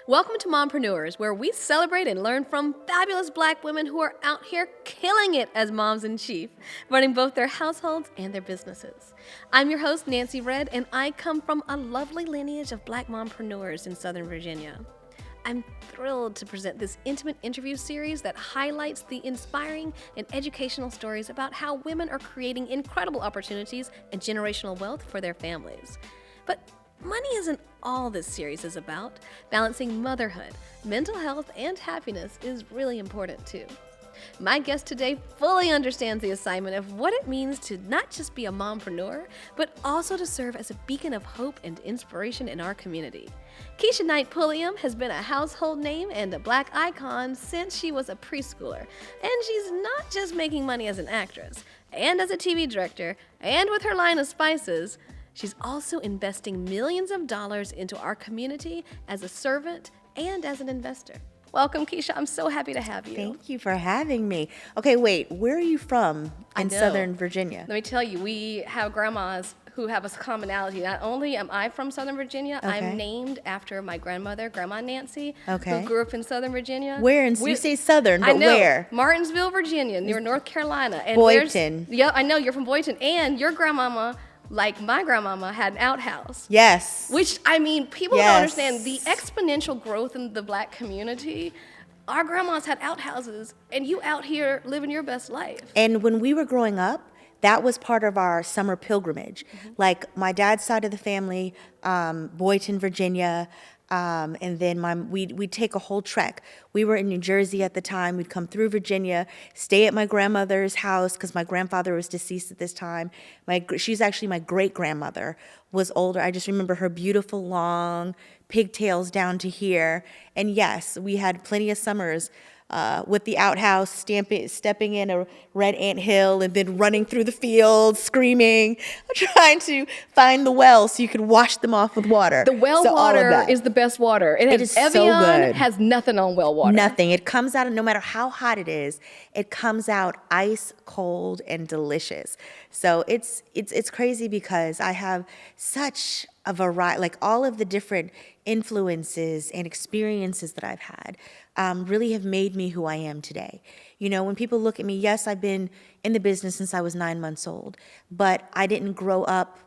Welcome to Mompreneurs, where we celebrate and learn from fabulous black women who are out here killing it as moms-in-chief, running both their households and their businesses. I'm your host, Nancy Red, and I come from a lovely lineage of black mompreneurs in Southern Virginia. I'm thrilled to present this intimate interview series that highlights the inspiring and educational stories about how women are creating incredible opportunities and generational wealth for their families. But money isn't all this series is about. Balancing motherhood, mental health, and happiness is really important too. My guest today fully understands the assignment of what it means to not just be a mompreneur, but also to serve as a beacon of hope and inspiration in our community. Keisha Knight Pulliam has been a household name and a black icon since she was a preschooler. And she's not just making money as an actress, and as a TV director, and with her line of spices. She's also investing millions of dollars into our community as a servant and as an investor. Welcome, Keisha. I'm so happy to have you. Thank you for having me. Okay, wait, where are you from in Southern Virginia? Let me tell you, we have grandmas who have a commonality. Not only am I from Southern Virginia, Okay. I'm named after my grandmother, Grandma Nancy, Okay. who grew up in Southern Virginia. Where? You say Southern, but I know, where? Martinsville, Virginia, near North Carolina. And Boynton. Yeah, I know, you're from Boynton. And your grandmama, like my grandmama, had an outhouse. Yes. Which, I mean, people Yes. don't understand the exponential growth in the black community. Our grandmas had outhouses, and you out here living your best life. And when we were growing up, that was part of our summer pilgrimage. Like my dad's side of the family, Boynton, Virginia, and then we'd take a whole trek. We were in New Jersey at the time. We'd come through Virginia, stay at my grandmother's house because my grandfather was deceased at this time. She's actually my great-grandmother, was older. I just remember her beautiful long pigtails down to here. And yes, we had plenty of summers with the outhouse, stepping in a red ant hill and then running through the fields, screaming, trying to find the well so you could wash them off with water. The well So all of water that. is the best water. It is so Evian good. has nothing on well water. Nothing. It comes out, no matter how hot it is, it comes out ice cold and delicious. So it's crazy because I have such a variety, like all of the different influences and experiences that I've had really have made me who I am today. You know, when people look at me, yes, I've been in the business since I was 9 months old, but I didn't grow up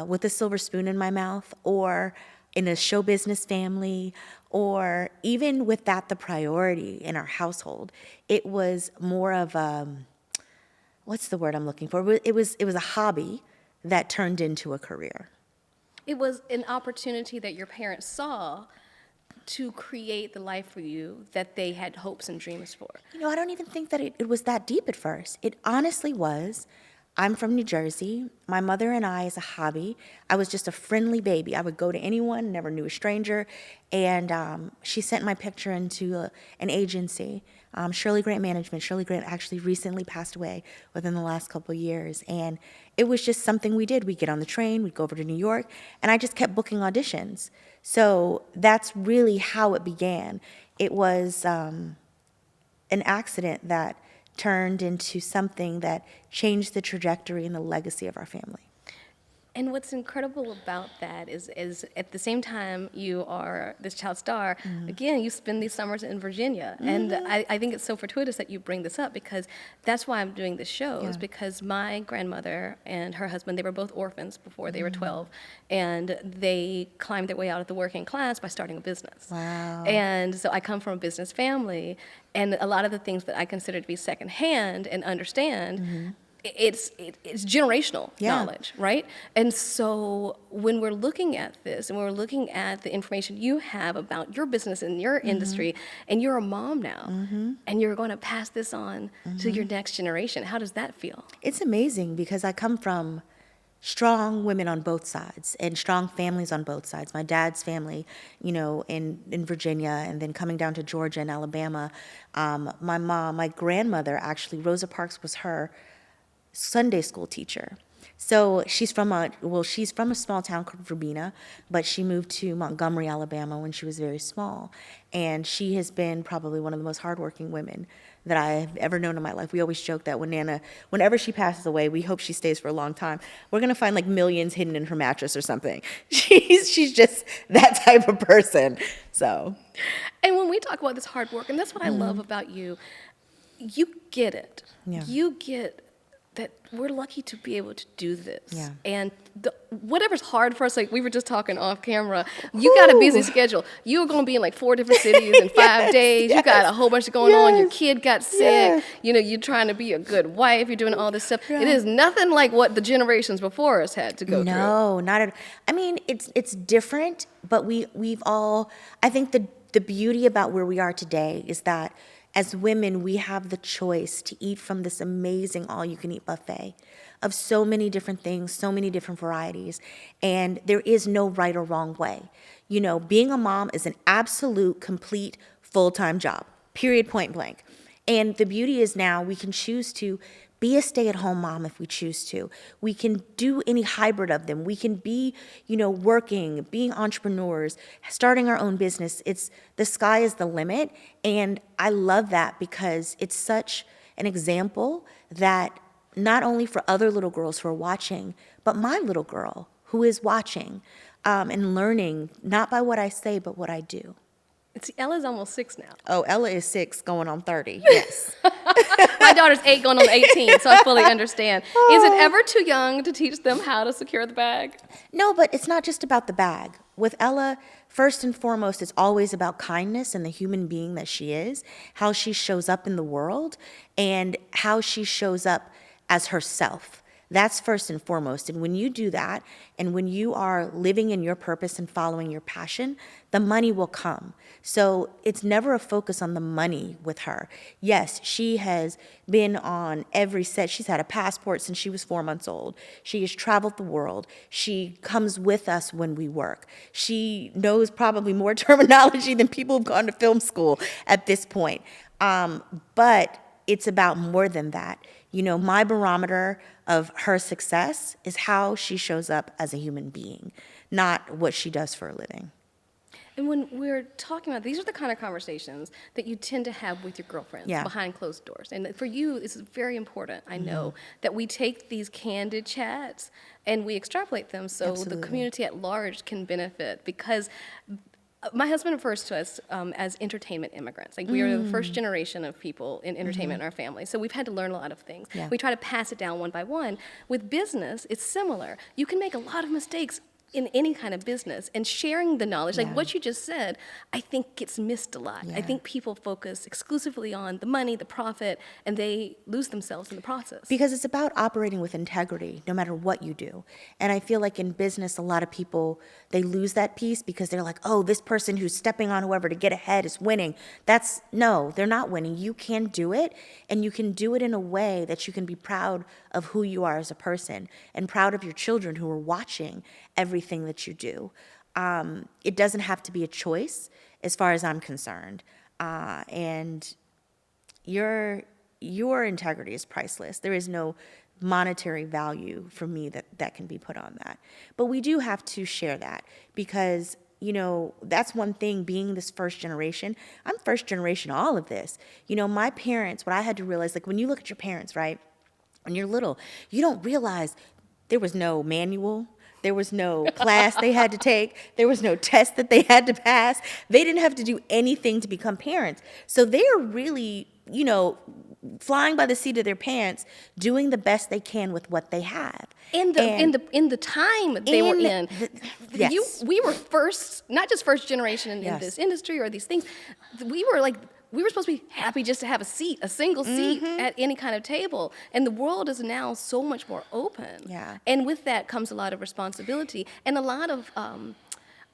with a silver spoon in my mouth or in a show business family, or even with that the priority in our household. It was more of what's the word I'm looking for? It was a hobby that turned into a career. It was an opportunity that your parents saw to create the life for you that they had hopes and dreams for. You know, I don't even think that it was that deep at first. It honestly was. I'm from New Jersey. My mother and I, as a hobby, I was just a friendly baby. I would go to anyone, never knew a stranger. And she sent my picture into an agency, Shirley Grant Management. Shirley Grant actually recently passed away within the last couple of years. And it was just something we did. We'd get on the train, we'd go over to New York, and I just kept booking auditions. So that's really how it began. It was an accident that turned into something that changed the trajectory and the legacy of our family. And what's incredible about that is at the same time you are this child star, again, you spend these summers in Virginia. And I think it's so fortuitous that you bring this up because that's why I'm doing this show, is because my grandmother and her husband, they were both orphans before they were 12. And they climbed their way out of the working class by starting a business. Wow. And so I come from a business family, and a lot of the things that I consider to be secondhand and understand, it's generational knowledge, right? And so when we're looking at this and we're looking at the information you have about your business and your industry, and you're a mom now, and you're going to pass this on to your next generation, how does that feel? It's amazing because I come from strong women on both sides and strong families on both sides. My dad's family, you know, in Virginia, and then coming down to Georgia and Alabama. My grandmother, actually, Rosa Parks was her Sunday school teacher. So she's from a small town called Verbena, but she moved to Montgomery, Alabama when she was very small. And she has been probably one of the most hardworking women that I have ever known in my life. We always joke that when Nana, whenever she passes away, we hope she stays for a long time. We're going to find like millions hidden in her mattress or something. She's just that type of person. So. And when we talk about this hard work, and that's what I love about you, you get it. Yeah. You get that we're lucky to be able to do this. Yeah. And whatever's hard for us, like we were just talking off camera, you got a busy schedule. You were going to be in like 4 different cities in 5 days. You got a whole bunch going on. Your kid got sick. You know, you're trying to be a good wife. You're doing all this stuff. It is nothing like what the generations before us had to go through. No, not at all. I mean, it's different, but we've all, I think the beauty about where we are today is that as women, we have the choice to eat from this amazing all-you-can-eat buffet of so many different things, so many different varieties, and there is no right or wrong way. You know, being a mom is an absolute, complete, full-time job, period, point blank. And the beauty is now we can choose to be a stay-at-home mom if we choose to. We can do any hybrid of them. We can be, you know, working, being entrepreneurs, starting our own business. The sky is the limit. And I love that because it's such an example that not only for other little girls who are watching, but my little girl who is watching and learning, not by what I say, but what I do. See, Ella's almost 6 now. Oh, Ella is 6 going on 30, yes. My daughter's 8 going on 18, so I fully understand. Is it ever too young to teach them how to secure the bag? No, but it's not just about the bag. With Ella, first and foremost, it's always about kindness and the human being that she is, how she shows up in the world, and how she shows up as herself. That's first and foremost. And when you do that, and when you are living in your purpose and following your passion, the money will come. So it's never a focus on the money with her. Yes, she has been on every set. She's had a passport since she was 4 months old. She has traveled the world. She comes with us when we work. She knows probably more terminology than people who've gone to film school at this point. But it's about more than that. You know, my barometer of her success is how she shows up as a human being, not what she does for a living. And when we're talking about, these are the kind of conversations that you tend to have with your girlfriends behind closed doors. And for you, it's very important, I know, that we take these candid chats and we extrapolate them so the community at large can benefit. Because my husband refers to us as entertainment immigrants. Like we are the first generation of people in entertainment in our family. So we've had to learn a lot of things. Yeah. We try to pass it down one by one. With business, it's similar. You can make a lot of mistakes in any kind of business, and sharing the knowledge, like what you just said, I think gets missed a lot. I think people focus exclusively on the money, the profit, and they lose themselves in the process. Because it's about operating with integrity, no matter what you do. And I feel like in business, a lot of people, they lose that piece because they're like, oh, this person who's stepping on whoever to get ahead is winning. No, they're not winning. You can do it, and you can do it in a way that you can be proud of who you are as a person and proud of your children who are watching everything that you do. It doesn't have to be a choice as far as I'm concerned. And your integrity is priceless. There is no monetary value for me that can be put on that. But we do have to share that because, you know, that's one thing being this first generation. I'm first generation, all of this. You know, my parents, what I had to realize, like when you look at your parents, right? When you're little, you don't realize there was no manual. There was no class they had to take. There was no test that they had to pass. They didn't have to do anything to become parents. So they're really, you know, flying by the seat of their pants, doing the best they can with what they have. In the time they were in. We were first, not just first generation in this industry or these things. We were supposed to be happy just to have a seat, a single seat at any kind of table. And the world is now so much more open. Yeah. And with that comes a lot of responsibility and a lot of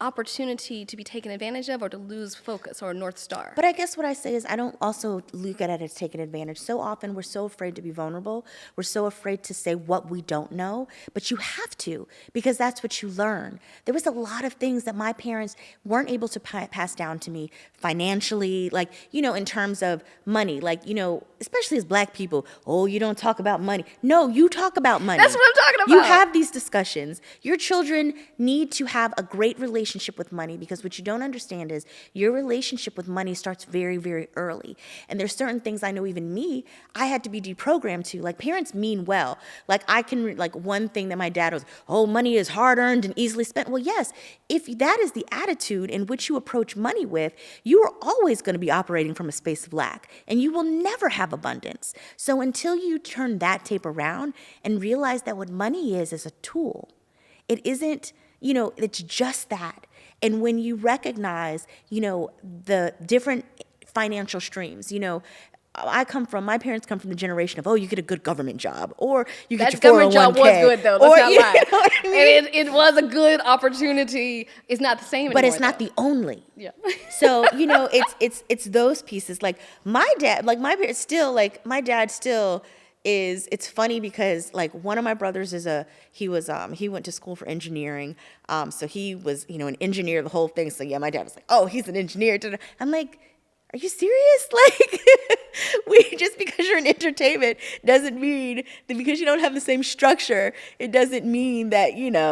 opportunity to be taken advantage of or to lose focus or North Star. But I guess what I say is I don't also look at it as taking advantage. So often we're so afraid to be vulnerable. We're so afraid to say what we don't know. But you have to, because that's what you learn. There was a lot of things that my parents weren't able to pass down to me financially, like, you know, in terms of money. Like, you know, especially as Black people, oh, you don't talk about money. No, you talk about money. That's what I'm talking about. You have these discussions. Your children need to have a great relationship relationship with money, because what you don't understand is your relationship with money starts very, very early. And there's certain things I know, even me, I had to be deprogrammed to. Like, parents mean well. Like, like one thing that my dad was, oh, money is hard earned and easily spent. Well, yes, if that is the attitude in which you approach money with, you are always going to be operating from a space of lack, and you will never have abundance. So until you turn that tape around and realize that what money is a tool, it isn't, it's just that. And when you recognize, the different financial streams, my parents come from the generation of, oh, you get a good government job, or you get that your 401k. government job was good, though. Let's not lie. What I mean? And it was a good opportunity. It's not the same anymore, but it's not though. the only. Yeah. So, it's those pieces. Like, my dad, like, my parents still, like, my dad still is, it's funny because, like, one of my brothers he went to school for engineering. So he was, an engineer, the whole thing. So yeah, my dad was like, oh, he's an engineer. I'm like, are you serious? Like, just because you're in entertainment doesn't mean that, because you don't have the same structure, it doesn't mean that,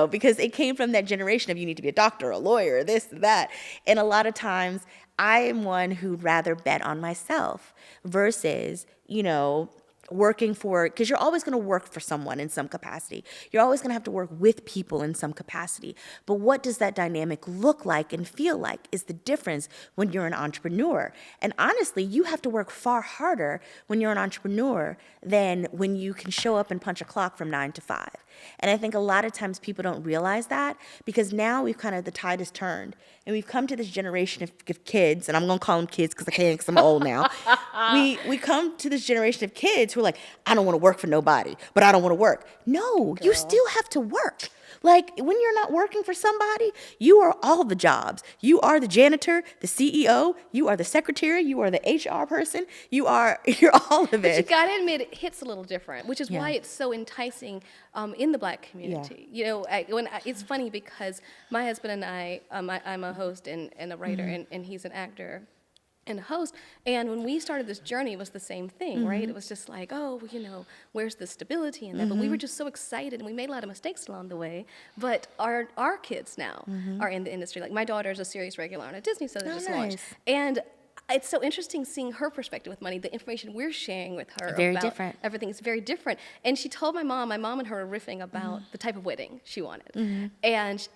because it came from that generation of, you need to be a doctor, a lawyer, this, that. And a lot of times I am one who'd rather bet on myself versus, working for, because you're always going to work for someone in some capacity. You're always going to have to work with people in some capacity. But what does that dynamic look like and feel like is the difference when you're an entrepreneur. And honestly, you have to work far harder when you're an entrepreneur than when you can show up and punch a clock from 9 to 5. And I think a lot of times people don't realize that, because now the tide has turned, and we've come to this generation of kids, and I'm going to call them kids because I can't, because I'm old now. We come to this generation of kids who are like, I don't want to work for nobody, but I don't want to work. No, you still have to work. Like, when you're not working for somebody, you are all the jobs. You are the janitor, the CEO, you are the secretary, you are the HR person, you're all of it. But you gotta admit, it hits a little different, which is why it's so enticing in the Black community. Yeah. It's funny because my husband and I'm a host and a writer, and he's an actor and a host. And when we started this journey, it was the same thing, right? It was just like, oh, where's the stability in that? But we were just so excited, and we made a lot of mistakes along the way. But our kids now are in the industry. Like, my daughter's a series regular on a Disney show that just launched. And it's so interesting seeing her perspective with money. The information we're sharing with her Very about different. everything is very different. And she told my mom and her were riffing about the type of wedding she wanted. And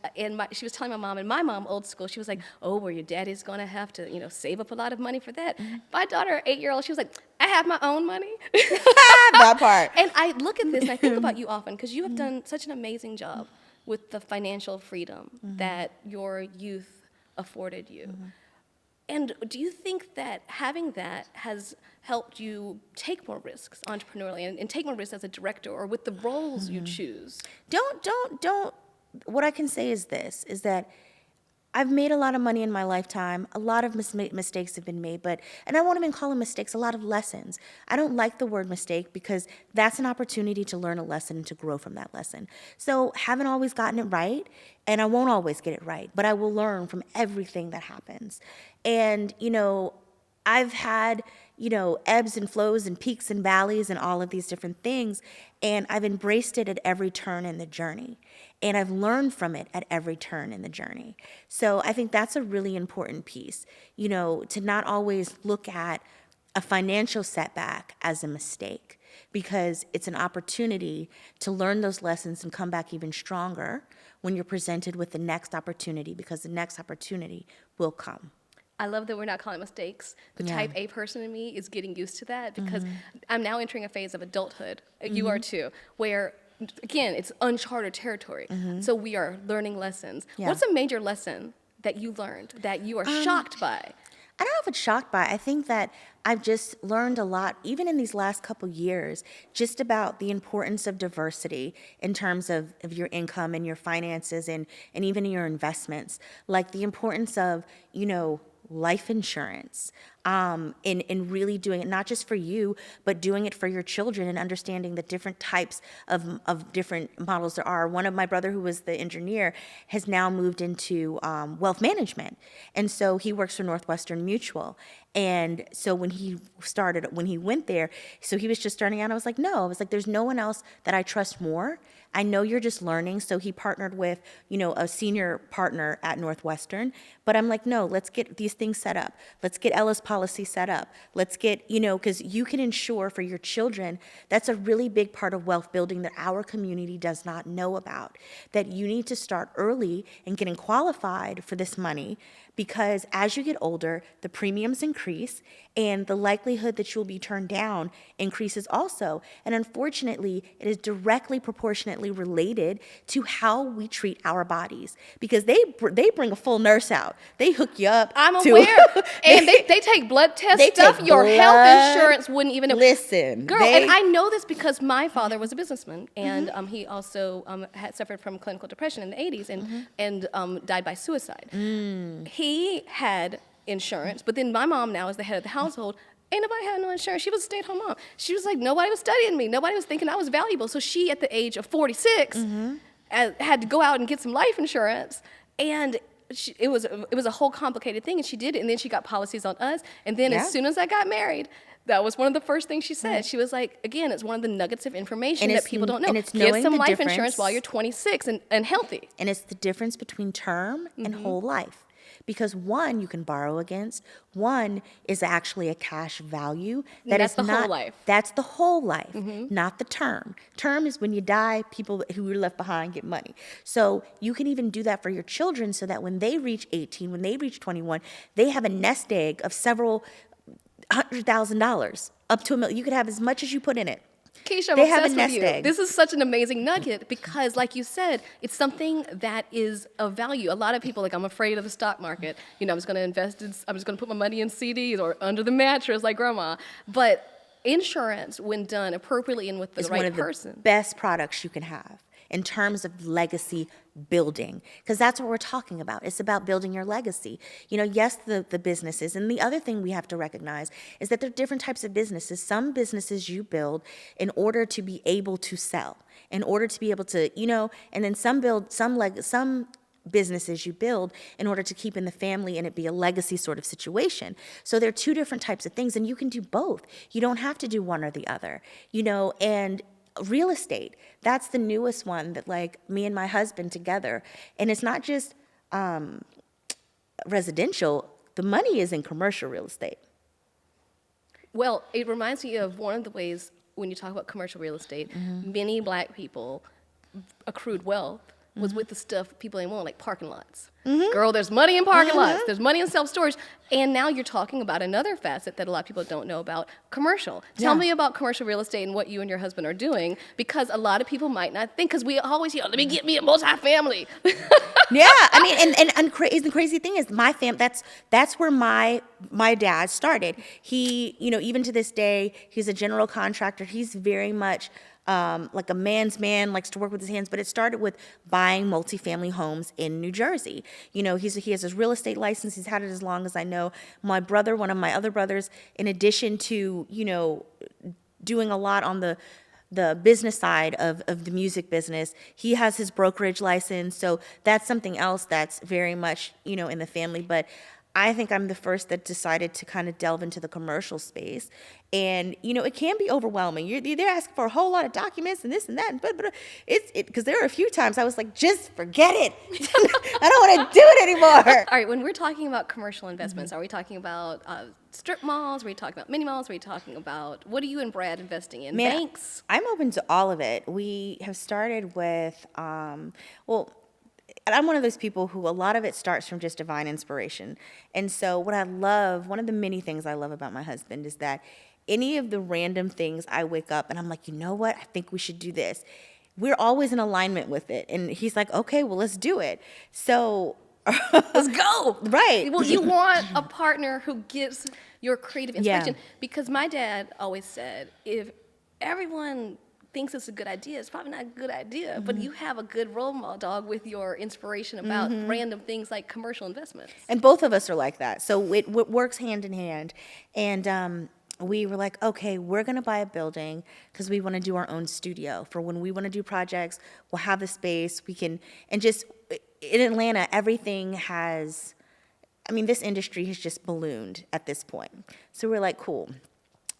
she was telling my mom, and my mom, old school, she was like, oh, well, your daddy's going to have to, save up a lot of money for that. My daughter, 8-year-old, she was like, I have my own money. That part. And I look at this and I think about you often, because you have done such an amazing job with the financial freedom that your youth afforded you. And do you think that having that has helped you take more risks entrepreneurially and take more risks as a director or with the roles you choose? What I can say is this, is that I've made a lot of money in my lifetime. A lot of mistakes have been made, and I won't even call them mistakes, a lot of lessons. I don't like the word mistake, because that's an opportunity to learn a lesson and to grow from that lesson. So haven't always gotten it right, and I won't always get it right, but I will learn from everything that happens. And, I've had, ebbs and flows and peaks and valleys and all of these different things, and I've embraced it at every turn in the journey. And I've learned from it at every turn in the journey. So I think that's a really important piece, to not always look at a financial setback as a mistake, because it's an opportunity to learn those lessons and come back even stronger when you're presented with the next opportunity, because the next opportunity will come. I love that we're not calling mistakes. The type A person in me is getting used to that, because I'm now entering a phase of adulthood. You are too, where, again, it's uncharted territory. So we are learning lessons. Yeah. What's a major lesson that you learned that you are shocked by? I don't know if it's shocked by. I think that I've just learned a lot, even in these last couple years, just about the importance of diversity in terms of your income and your finances and even your investments. Like the importance of, life insurance, in really doing it, not just for you, but doing it for your children and understanding the different types of different models there are. One of my brother, who was the engineer, has now moved into wealth management. And so he works for Northwestern Mutual. And so when he went there, so he was just starting out, I was like, no, I was like, there's no one else that I trust more. I know you're just learning. So he partnered with, a senior partner at Northwestern. But I'm like, no, let's get these things set up. Let's get Ella's policy set up. Let's get, because you can ensure for your children, that's a really big part of wealth building that our community does not know about. That you need to start early and getting qualified for this money, because as you get older, the premiums increase and the likelihood that you'll be turned down increases also. And unfortunately, it is directly proportionately related to how we treat our bodies, because they bring a full nurse out. They hook you up. I'm aware. And they take blood test stuff. Your health insurance wouldn't even... Listen. Girl, and I know this because my father was a businessman, and he also had suffered from clinical depression in the 80s and died by suicide. He had insurance, but then my mom now is the head of the household. Ain't nobody had no insurance. She was a stay-at-home mom. She was like, nobody was studying me. Nobody was thinking I was valuable. So she, at the age of 46, had to go out and get some life insurance. And it was a whole complicated thing, and she did it. And then she got policies on us. And then as soon as I got married, that was one of the first things she said. She was like, again, it's one of the nuggets of information that people don't know. And it's get some life insurance while you're 26 and healthy. And it's the difference between term and whole life. Because one, you can borrow against. One is actually a cash value. That's the whole life. That's the whole life, not the term. Term is when you die, people who are left behind get money. So you can even do that for your children, so that when they reach 18, when they reach 21, they have a nest egg of several $100,000, up to $1 million. You could have as much as you put in it. Keisha, I'm obsessed with you. This is such an amazing nugget because, like you said, it's something that is of value. A lot of people, like, I'm afraid of the stock market. I'm just going to put my money in CDs or under the mattress like grandma. But insurance, when done appropriately and with the right person, the best products you can have in terms of legacy building, because that's what we're talking about. It's about building your legacy. Yes, the businesses. And the other thing we have to recognize is that there are different types of businesses. Some businesses you build in order to be able to sell, in order to be able to, and then some businesses you build in order to keep in the family and it be a legacy sort of situation. So there are two different types of things, and you can do both. You don't have to do one or the other, and real estate, that's the newest one that, like, me and my husband together, and it's not just residential, the money is in commercial real estate. Well, it reminds me of one of the ways when you talk about commercial real estate, many Black people accrued wealth was with the stuff people ain't want, like parking lots. Girl, there's money in parking lots. There's money in self-storage. And now you're talking about another facet that a lot of people don't know about, commercial. Tell me about commercial real estate and what you and your husband are doing, because a lot of people might not think, because we always hear, let me get me a multi-family. Yeah, I mean, and the crazy thing is, my that's where my dad started. He, even to this day, he's a general contractor. He's very much like a man's man, likes to work with his hands, but it started with buying multifamily homes in New Jersey. He has his real estate license. He's had it as long as I know. My brother, one of my other brothers, in addition to, doing a lot on the business side of the music business, he has his brokerage license. So that's something else that's very much, in the family. But I think I'm the first that decided to kind of delve into the commercial space. And, it can be overwhelming. They're asking for a whole lot of documents and this and that. But because there are a few times I was like, just forget it. I don't want to do it anymore. All right, when we're talking about commercial investments, are we talking about strip malls? Are we talking about mini malls? Are we talking about, what are you and Brad investing in? Banks? I'm open to all of it. We have started with, and I'm one of those people who a lot of it starts from just divine inspiration. And so one of the many things I love about my husband is that any of the random things I wake up and I'm like, you know what, I think we should do this. We're always in alignment with it. And he's like, okay, well, let's do it. So let's go. Right. Well, you want a partner who gives your creative inspiration. Because my dad always said, if everyone thinks it's a good idea, it's probably not a good idea, but you have a good role model dog with your inspiration about random things like commercial investments. And both of us are like that. So it works hand in hand. And we were like, okay, we're going to buy a building because we want to do our own studio. For when we want to do projects, we'll have the space. We can, and just in Atlanta, everything has, I mean, this industry has just ballooned at this point. So we're like, cool.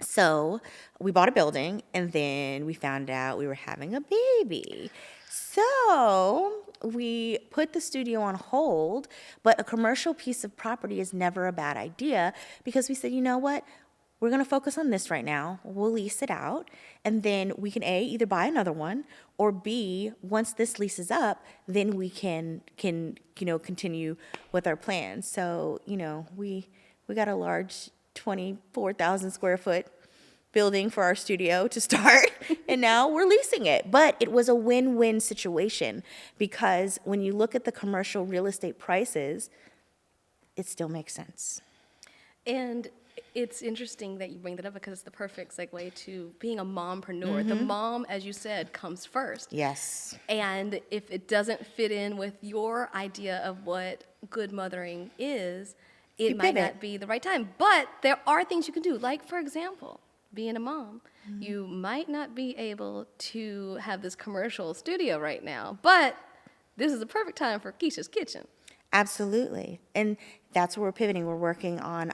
So we bought a building, and then we found out we were having a baby. So we put the studio on hold, but a commercial piece of property is never a bad idea because we said, you know what? We're going to focus on this right now. We'll lease it out, and then we can A, either buy another one, or B, once this lease is up, then we can continue with our plans. So, we got a large 24,000 square foot building for our studio to start, and now we're leasing it. But it was a win-win situation because when you look at the commercial real estate prices, it still makes sense. And it's interesting that you bring that up because it's the perfect segue to being a mompreneur. The mom, as you said, comes first. Yes. And if it doesn't fit in with your idea of what good mothering is, it might not be the right time. But there are things you can do. Like, for example, being a mom, you might not be able to have this commercial studio right now, but this is a perfect time for Keisha's Kitchen. Absolutely. And that's where we're pivoting. We're working on,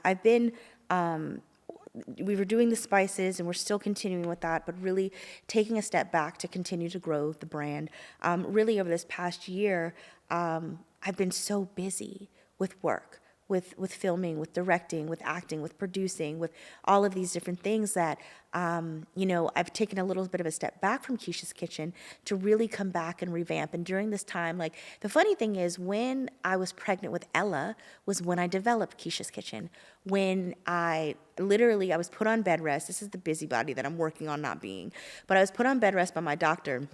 we were doing the spices and we're still continuing with that, but really taking a step back to continue to grow the brand. Really over this past year, I've been so busy with work, with filming, with directing, with acting, with producing, with all of these different things that, I've taken a little bit of a step back from Keisha's Kitchen to really come back and revamp. And during this time, like, the funny thing is when I was pregnant with Ella was when I developed Keisha's Kitchen. When I was put on bed rest. This is the busybody that I'm working on not being. But I was put on bed rest by my doctor.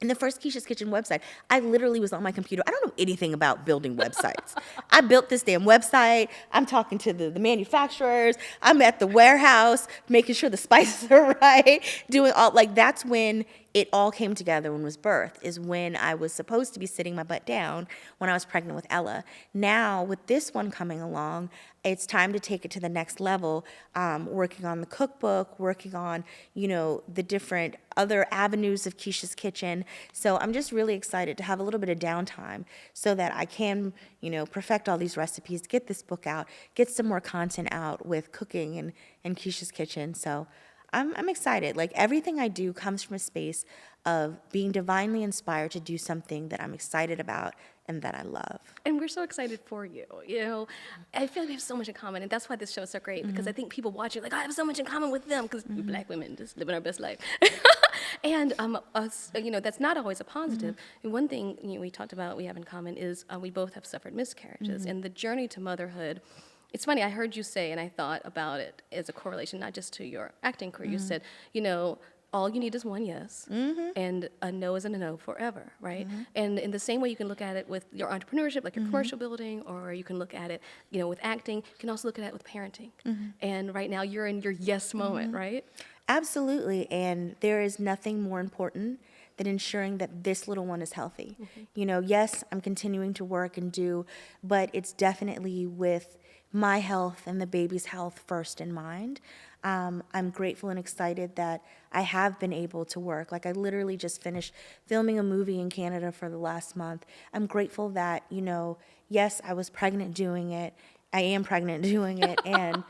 And the first Keisha's Kitchen website, I literally was on my computer. I don't know anything about building websites. I built this damn website. I'm talking to the manufacturers. I'm at the warehouse, making sure the spices are right, doing all, like, that's when it all came together when was birth, is when I was supposed to be sitting my butt down when I was pregnant with Ella. Now, with this one coming along, it's time to take it to the next level, working on the cookbook, working on, the different other avenues of Keisha's Kitchen. So I'm just really excited to have a little bit of downtime so that I can, perfect all these recipes, get this book out, get some more content out with cooking and Keisha's Kitchen. So I'm excited. Like, everything I do comes from a space of being divinely inspired to do something that I'm excited about and that I love. And we're so excited for you. I feel like we have so much in common, and that's why this show is so great, because I think people watch it like, I have so much in common with them, because we're Black women just living our best life. And us, that's not always a positive. And one thing we talked about we have in common is we both have suffered miscarriages, and the journey to motherhood. It's funny, I heard you say, and I thought about it as a correlation, not just to your acting career. You said, all you need is one yes, and a no is a no forever, right? And in the same way you can look at it with your entrepreneurship, like your commercial building, or you can look at it, with acting. You can also look at it with parenting. And right now you're in your yes moment, right? Absolutely. And there is nothing more important than ensuring that this little one is healthy. Yes, I'm continuing to work and do, but it's definitely with my health and the baby's health first in mind. I'm grateful and excited that I have been able to work. Like, I literally just finished filming a movie in Canada for the last month. I'm grateful that, yes, I was pregnant doing it. I am pregnant doing it. And,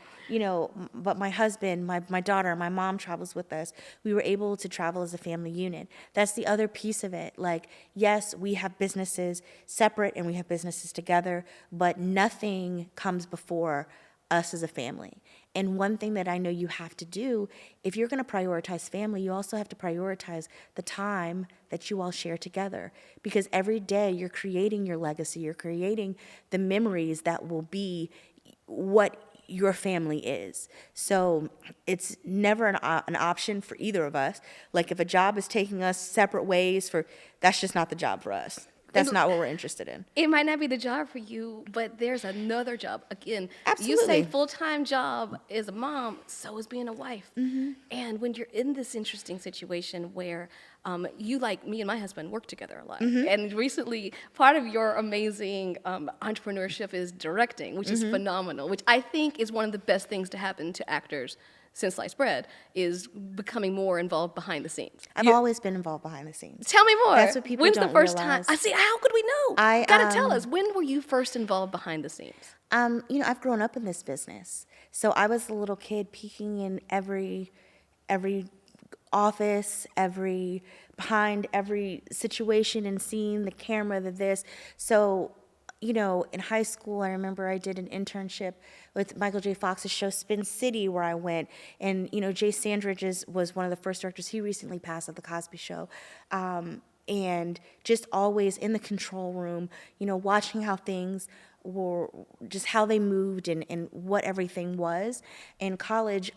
but my husband, my daughter, my mom travels with us. We were able to travel as a family unit. That's the other piece of it. Like, yes, we have businesses separate and we have businesses together, but nothing comes before us as a family. And one thing that I know you have to do, if you're going to prioritize family, you also have to prioritize the time that you all share together. Because every day you're creating your legacy, you're creating the memories that will be what your family is. So it's never an option for either of us. Like, if a job is taking us separate ways, that's just not the job for us. That's not what we're interested in. It might not be the job for you, but there's another job. Again, you Absolutely. say full-time job is a mom, so is being a wife. And when you're in this interesting situation where you, like me and my husband, work together a lot. And recently, part of your amazing entrepreneurship is directing, which is phenomenal, which I think is one of the best things to happen to actors since sliced bread, is becoming more involved behind the scenes. I've always been involved behind the scenes. Tell me more. That's what people When's don't the first realize. time? I see. How could we know? You gotta tell us. When were you first involved behind the scenes? I've grown up in this business. So I was a little kid peeking in every office, behind every situation and seeing the camera, this. So, in high school, I remember I did an internship with Michael J. Fox's show Spin City, where I went. And, Jay Sandridge was one of the first directors. He recently passed at the Cosby Show. And just always in the control room, watching how things were, just how they moved and what everything was. In college,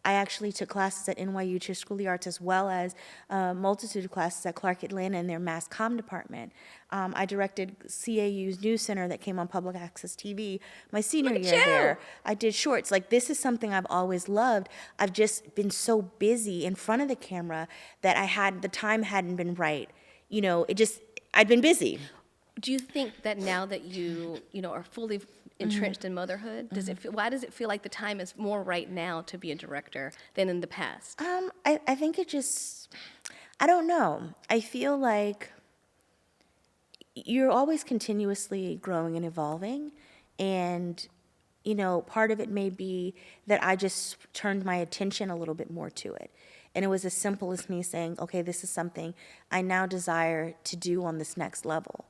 I actually took classes at NYU Tisch School of the Arts, as well as a multitude of classes at Clark Atlanta in their mass comm department. I directed CAU's news center that came on public access TV my senior year there. I did shorts. Like, this is something I've always loved. I've just been so busy in front of the camera that the time hadn't been right. I'd been busy. Do you think that now that you are fully entrenched in motherhood, why does it feel like the time is more right now to be a director than in the past? I think I don't know. I feel like you're always continuously growing and evolving, and part of it may be that I just turned my attention a little bit more to it. And it was as simple as me saying, okay, this is something I now desire to do on this next level.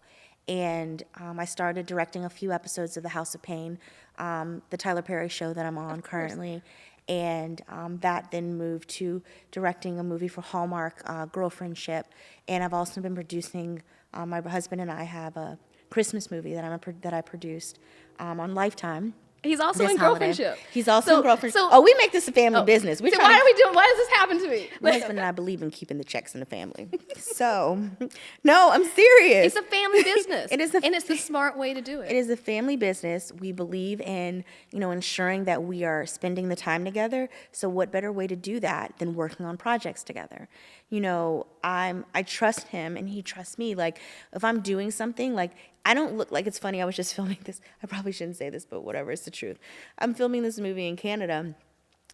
And I started directing a few episodes of The House of Pain, the Tyler Perry show that I'm on currently. And that then moved to directing a movie for Hallmark, Girlfriendship. And I've also been producing, my husband and I have a Christmas movie that I produced on Lifetime. He's also in Girlfriendship. He's also in Girlfriendship. We make this a family business. Why are we doing? Why does this happen to me? My husband and I believe in keeping the checks in the family. So, no, I'm serious. It's a family business. And it's the smart way to do it. It is a family business. We believe in, ensuring that we are spending the time together. So what better way to do that than working on projects together? I trust him and he trusts me. Like, if I'm doing something, like, I don't look like, it's funny, I was just filming this. I probably shouldn't say this, but whatever, it's the truth. I'm filming this movie in Canada,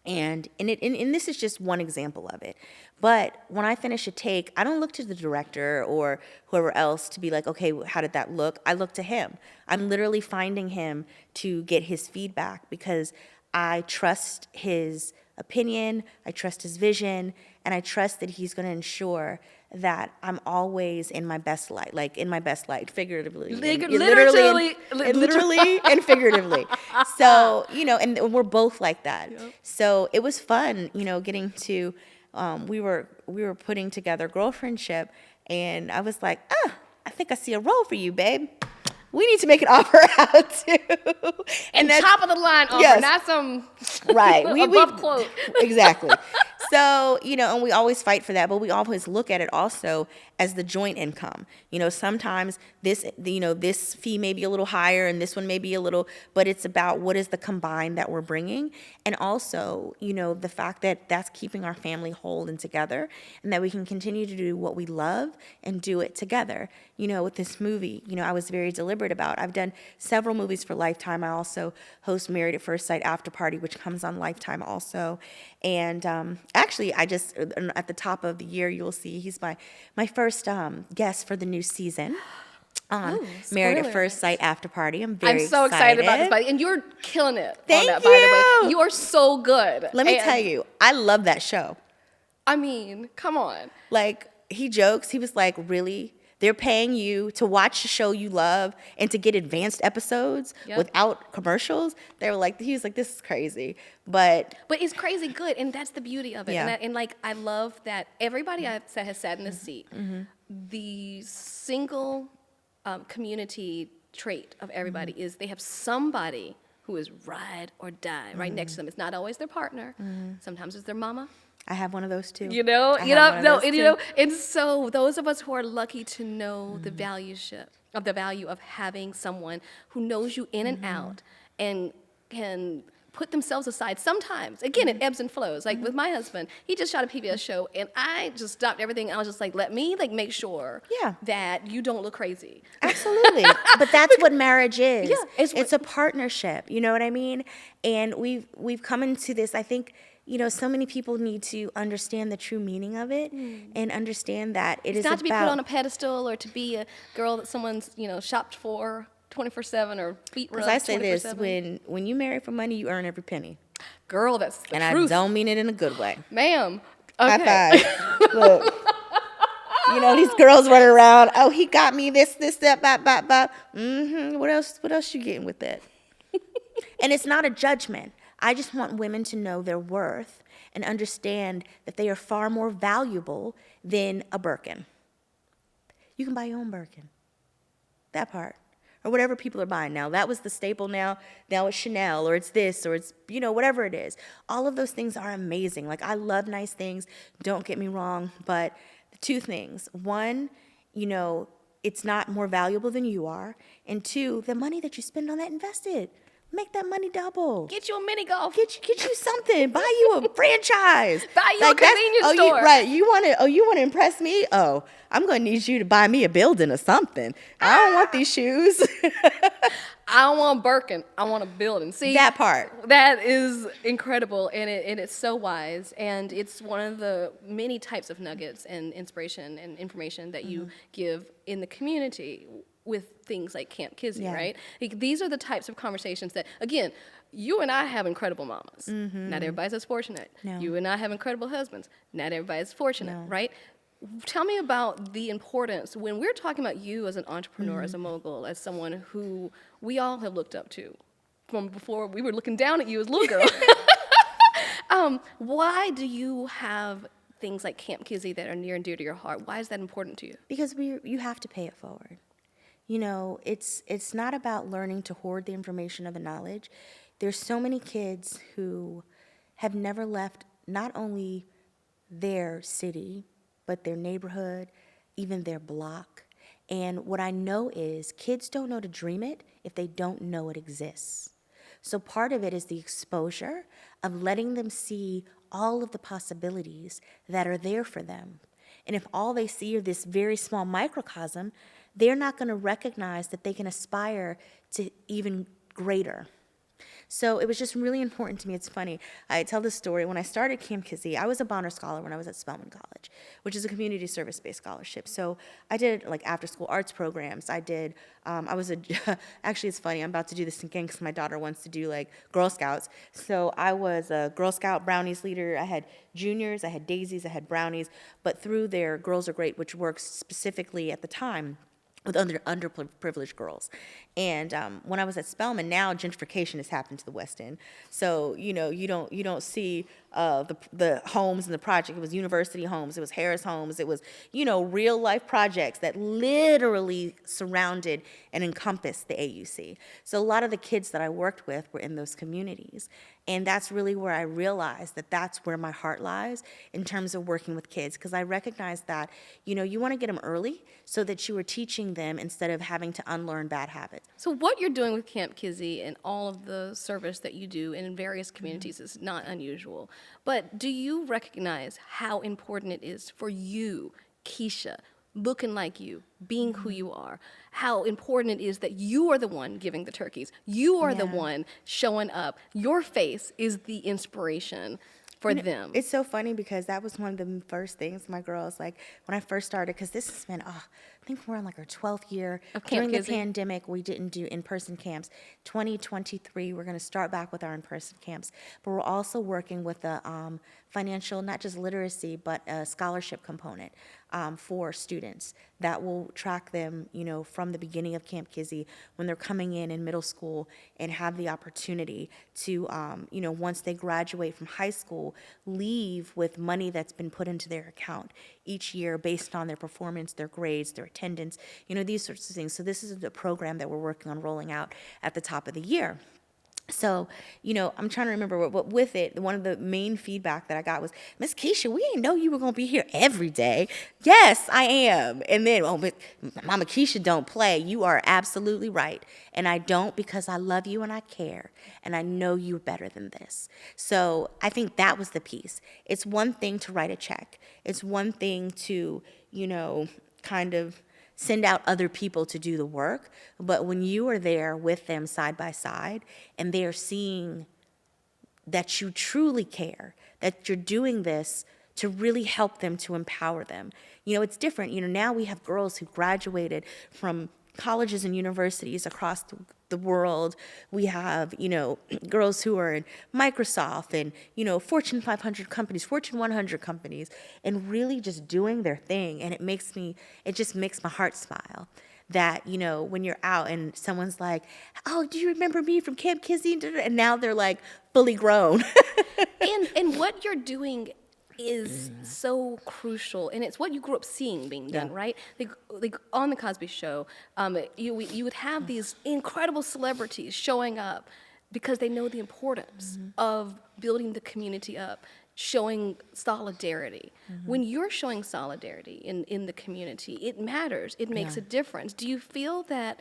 and this is just one example of it. But when I finish a take, I don't look to the director or whoever else to be like, okay, how did that look? I look to him. I'm literally finding him to get his feedback because I trust his opinion, I trust his vision, and I trust that he's going to ensure that I'm always in my best light, figuratively. Literally and figuratively. So, and we're both like that. Yep. So it was fun, getting to, we were putting together Girlfriendship, and I was like, I think I see a role for you, babe. We need to make an offer out too. And that's top of the line offer, not some right. above quote. Exactly. So, and we always fight for that, but we always look at it also as the joint income. Sometimes this fee may be a little higher and this one may be a little, but it's about what is the combined that we're bringing. And also, the fact that that's keeping our family whole and together, and that we can continue to do what we love and do it together. With this movie, I was very deliberate about. I've done several movies for Lifetime. I also host Married at First Sight After Party, which comes on Lifetime also. And actually, I just, at the top of the year, you'll see he's my first guest for the new season on Married at First Sight After Party. I'm so excited about this, and you're killing it. Thank on that, you. By the way, you are so good. Let me tell you, I love that show. I mean, come on. Like, he jokes. He was like, really? They're paying you to watch a show you love and to get advanced episodes without commercials. They were like, he was like, this is crazy. But it's crazy good, and that's the beauty of it. Yeah. And I love that everybody has sat in this seat. Mm-hmm. The single community trait of everybody is they have somebody who is ride or die right next to them. It's not always their partner. Mm-hmm. Sometimes it's their mama. I have one of those too. You know, I you have know, one of no, those and, too. and so those of us who are lucky to know the value of having someone who knows you in and out and can put themselves aside. Sometimes, again, it ebbs and flows. Like with my husband, he just shot a PBS show, and I just stopped everything. I was just like, let me make sure Yeah. that you don't look crazy. Absolutely. But that's what marriage is. Yeah, it's a partnership, you know what I mean? And we've come into this, I think, so many people need to understand the true meaning of it and understand that It's not to be put on a pedestal or to be a girl that someone's, shopped for 24/7 or feet rubbed 24/7. Because I say this, when you marry for money, you earn every penny. Girl, that's the And truth. I don't mean it in a good way. Ma'am. Okay. High five. Look. These girls running around, oh, he got me this, that, bop. What else you getting with that? And it's not a judgment. I just want women to know their worth and understand that they are far more valuable than a Birkin. You can buy your own Birkin. That part. Or whatever people are buying now. That was the staple now. Now it's Chanel, or it's this, or it's, whatever it is. All of those things are amazing. Like, I love nice things. Don't get me wrong. But two things. One, it's not more valuable than you are. And two, the money that you spend on that, invested. Make that money double. Get you a mini golf. Get you something. Buy you a franchise. Buy you a convenience store. You want to impress me? Oh, I'm going to need you to buy me a building or something. I don't want these shoes. I don't want Birkin. I want a building. See, that part. That is incredible, and it's so wise, and it's one of the many types of nuggets and inspiration and information that you give in the community with things like Camp Kizzy, right? Like, these are the types of conversations that, again, you and I have incredible mamas. Not everybody's as fortunate. No. You and I have incredible husbands. Not everybody's fortunate, right? Tell me about the importance when we're talking about you as an entrepreneur, as a mogul, as someone who we all have looked up to from before we were looking down at you as a little girl. Why do you have things like Camp Kizzy that are near and dear to your heart? Why is that important to you? Because you have to pay it forward. It's not about learning to hoard the information or the knowledge. There's so many kids who have never left not only their city, but their neighborhood, even their block. And what I know is kids don't know to dream it if they don't know it exists. So part of it is the exposure of letting them see all of the possibilities that are there for them. And if all they see are this very small microcosm, they're not going to recognize that they can aspire to even greater. So it was just really important to me. It's funny. I tell this story. When I started Camp Kizzy, I was a Bonner Scholar when I was at Spelman College, which is a community service-based scholarship. So I did after-school arts programs. actually, it's funny. I'm about to do this again because my daughter wants to do Girl Scouts. So I was a Girl Scout Brownies leader. I had juniors, I had daisies, I had brownies. But through their Girls Are Great, which works specifically at the time with underprivileged girls. And when I was at Spelman, now gentrification has happened to the West End. So, you don't see the homes in the project. It was university homes, it was Harris homes, it was, real life projects that literally surrounded and encompassed the AUC. So a lot of the kids that I worked with were in those communities. And that's really where I realized that that's where my heart lies in terms of working with kids, because I recognize that, you want to get them early so that you are teaching them instead of having to unlearn bad habits. So what you're doing with Camp Kizzy and all of the service that you do in various communities is not unusual. But do you recognize how important it is for you, Keisha, looking like you, being who you are, how important it is that you are the one giving the turkeys, you are the one showing up, your face is the inspiration for them. It's so funny because that was one of the first things my girls, when I first started, because this has been, I think we're in our 12th year. During the pandemic, we didn't do in-person camps. 2023, we're going to start back with our in-person camps. But we're also working with a financial, not just literacy, but a scholarship component for students that will track them, from the beginning of Camp Kizzy when they're coming in middle school and have the opportunity to, once they graduate from high school, leave with money that's been put into their account each year based on their performance, their grades, their attendance, these sorts of things. So this is a program that we're working on rolling out at the top of the year. So, I'm trying to remember what with it, one of the main feedback that I got was, Miss Keisha, we didn't know you were going to be here every day. Yes, I am. And then, oh, but Mama Keisha don't play. You are absolutely right. And I don't, because I love you and I care. And I know you're better than this. So I think that was the piece. It's one thing to write a check. It's one thing to, kind of send out other people to do the work. But when you are there with them side by side and they are seeing that you truly care, that you're doing this to really help them, to empower them. It's different. Now we have girls who graduated from colleges and universities across the world. We have, girls who are in Microsoft and, Fortune 500 companies, Fortune 100 companies, and really just doing their thing. And it just makes my heart smile that, when you're out and someone's like, oh, do you remember me from Camp Kizzy? And now they're like fully grown. And what you're doing is so crucial, and it's what you grew up seeing being done, right? Like on the Cosby Show, you would have these incredible celebrities showing up because they know the importance of building the community up, showing solidarity. When you're showing solidarity in the community, it matters. It makes a difference. Do you feel that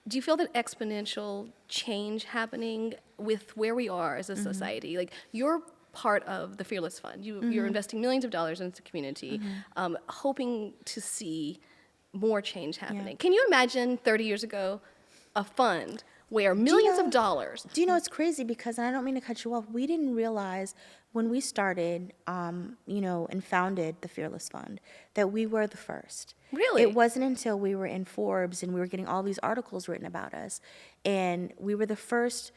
exponential change happening with where we are as a society? Like, you're part of the Fearless Fund. You're investing millions of dollars into the community, hoping to see more change happening. Can you imagine 30 years ago a fund where millions of dollars... Do you know, it's crazy because, and I don't mean to cut you off, we didn't realize when we started, and founded the Fearless Fund, that we were the first. Really? It wasn't until we were in Forbes and we were getting all these articles written about us, and we were the first...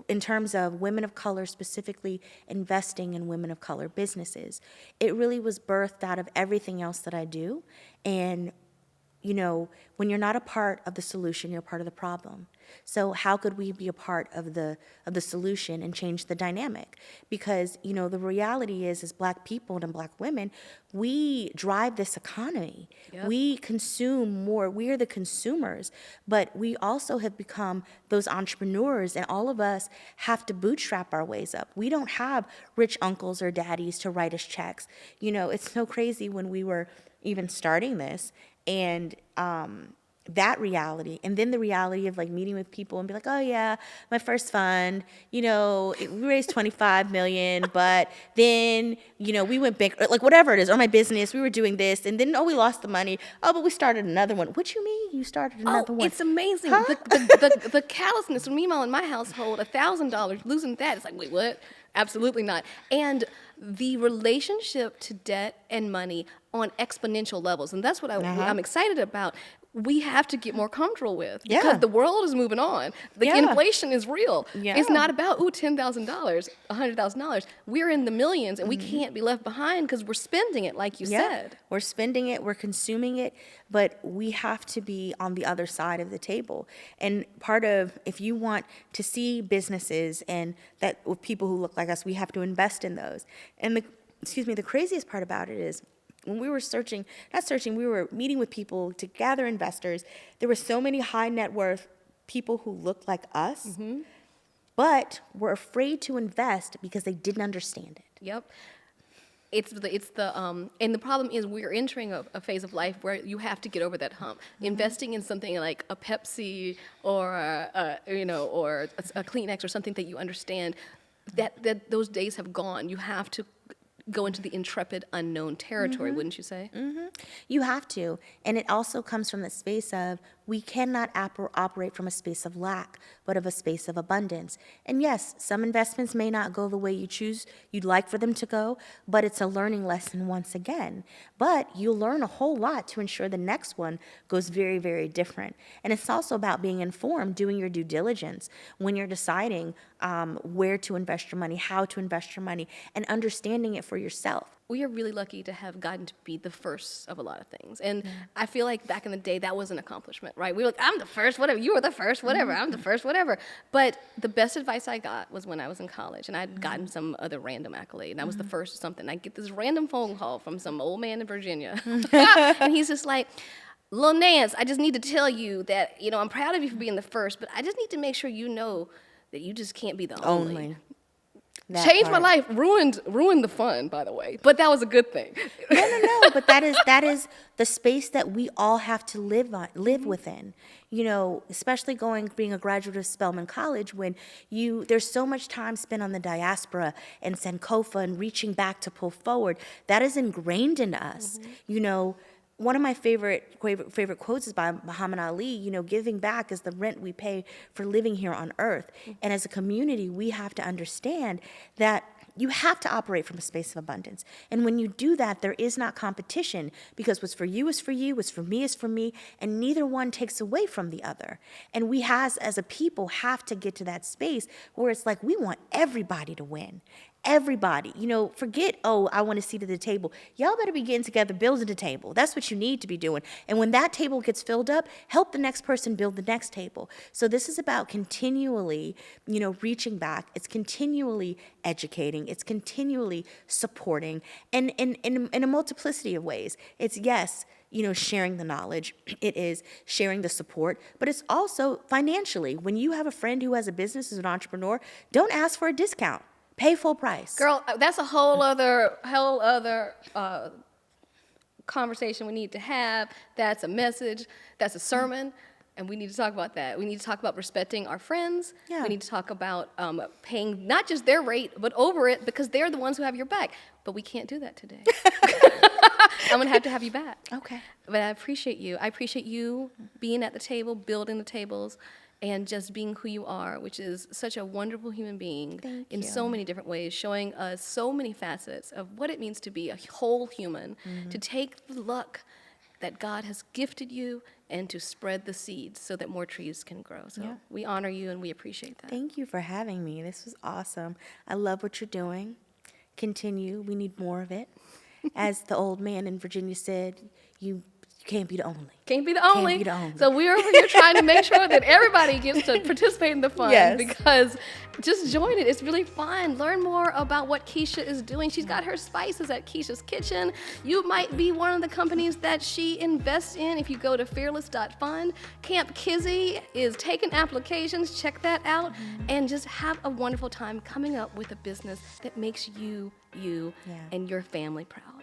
in terms of women of color, specifically investing in women of color businesses. It really was birthed out of everything else that I do. And, when you're not a part of the solution, you're part of the problem. So how could we be a part of the solution and change the dynamic? Because, the reality is, as Black people and Black women, we drive this economy. Yep. We consume more. We are the consumers. But we also have become those entrepreneurs, and all of us have to bootstrap our ways up. We don't have rich uncles or daddies to write us checks. It's so crazy when we were even starting this, and that reality, and then the reality of like meeting with people and be like, oh yeah, my first fund, we raised 25 million, but then, we went bankrupt, like whatever it is, or my business, we were doing this, and then, we lost the money. Oh, but we started another one. What you mean you started another one? It's amazing. Huh? The callousness, meanwhile, in my household, $1,000, losing that, it's like, wait, what? Absolutely not. And the relationship to debt and money on exponential levels, and that's what I'm excited about. We have to get more comfortable with, because the world is moving on. The inflation is real. Yeah. It's not about $10,000, $100,000. We're in the millions, and we can't be left behind because we're spending it, like you said. We're spending it, we're consuming it, but we have to be on the other side of the table. And part of, if you want to see businesses and that with people who look like us, we have to invest in those. And the craziest part about it is, when we were we were meeting with people to gather investors. There were so many high net worth people who looked like us, but were afraid to invest because they didn't understand it. Yep. And the problem is, we're entering a phase of life where you have to get over that hump. Investing in something like a Pepsi or a Kleenex or something that you understand, that those days have gone. You have to go into the intrepid unknown territory, wouldn't you say? You have to. And it also comes from the space of, we cannot operate from a space of lack, but of a space of abundance. And yes, some investments may not go the way you'd like for them to go, but it's a learning lesson once again. But you'll learn a whole lot to ensure the next one goes very, very different. And it's also about being informed, doing your due diligence when you're deciding where to invest your money, how to invest your money, and understanding it for yourself. We are really lucky to have gotten to be the first of a lot of things. And I feel like back in the day, that was an accomplishment, right? We were like, I'm the first, whatever. You were the first, whatever. I'm the first, whatever. But the best advice I got was when I was in college, and I'd gotten some other random accolade, and I was the first or something. I get this random phone call from some old man in Virginia. And he's just like, Lil Nance, I just need to tell you that, I'm proud of you for being the first, but I just need to make sure you know that you just can't be the only. That Changed part. my life, ruined the fun, by the way. But that was a good thing. No. But that is the space that we all have to live within. Especially being a graduate of Spelman College, when there's so much time spent on the diaspora and Sankofa and reaching back to pull forward. That is ingrained in us. One of my favorite quotes is by Muhammad Ali, giving back is the rent we pay for living here on earth. And as a community, we have to understand that you have to operate from a space of abundance. And when you do that, there is not competition, because what's for you is for you, what's for me is for me, and neither one takes away from the other. And we as a people have to get to that space where it's like we want everybody to win. Everybody, forget, I want a seat at the table. Y'all better be getting together, building the table. That's what you need to be doing. And when that table gets filled up, help the next person build the next table. So this is about continually, reaching back. It's continually educating. It's continually supporting, and in a multiplicity of ways. It's, yes, sharing the knowledge. It is sharing the support, but it's also financially. When you have a friend who has a business, is an entrepreneur, don't ask for a discount. Pay full price. Girl, that's a whole other conversation we need to have. That's a message. That's a sermon. And we need to talk about that. We need to talk about respecting our friends. Yeah. We need to talk about paying not just their rate, but over it, because they're the ones who have your back. But we can't do that today. I'm going to have you back. Okay. But I appreciate you. I appreciate you being at the table, building the tables, and just being who you are, which is such a wonderful human being in so many different ways, showing us so many facets of what it means to be a whole human, to take the luck that God has gifted you and to spread the seeds so that more trees can grow. So we honor you and we appreciate that. Thank you for having me. This was awesome. I love what you're doing. Continue. We need more of it. As the old man in Virginia said, you can't be the only. Can't be the only. Can't be the only. So we're over here trying to make sure that everybody gets to participate in the fun. Yes. Because just join it. It's really fun. Learn more about what Keisha is doing. She's got her spices at Keisha's Kitchen. You might be one of the companies that she invests in if you go to fearless.fund. Camp Kizzy is taking applications. Check that out. And just have a wonderful time coming up with a business that makes you and your family proud.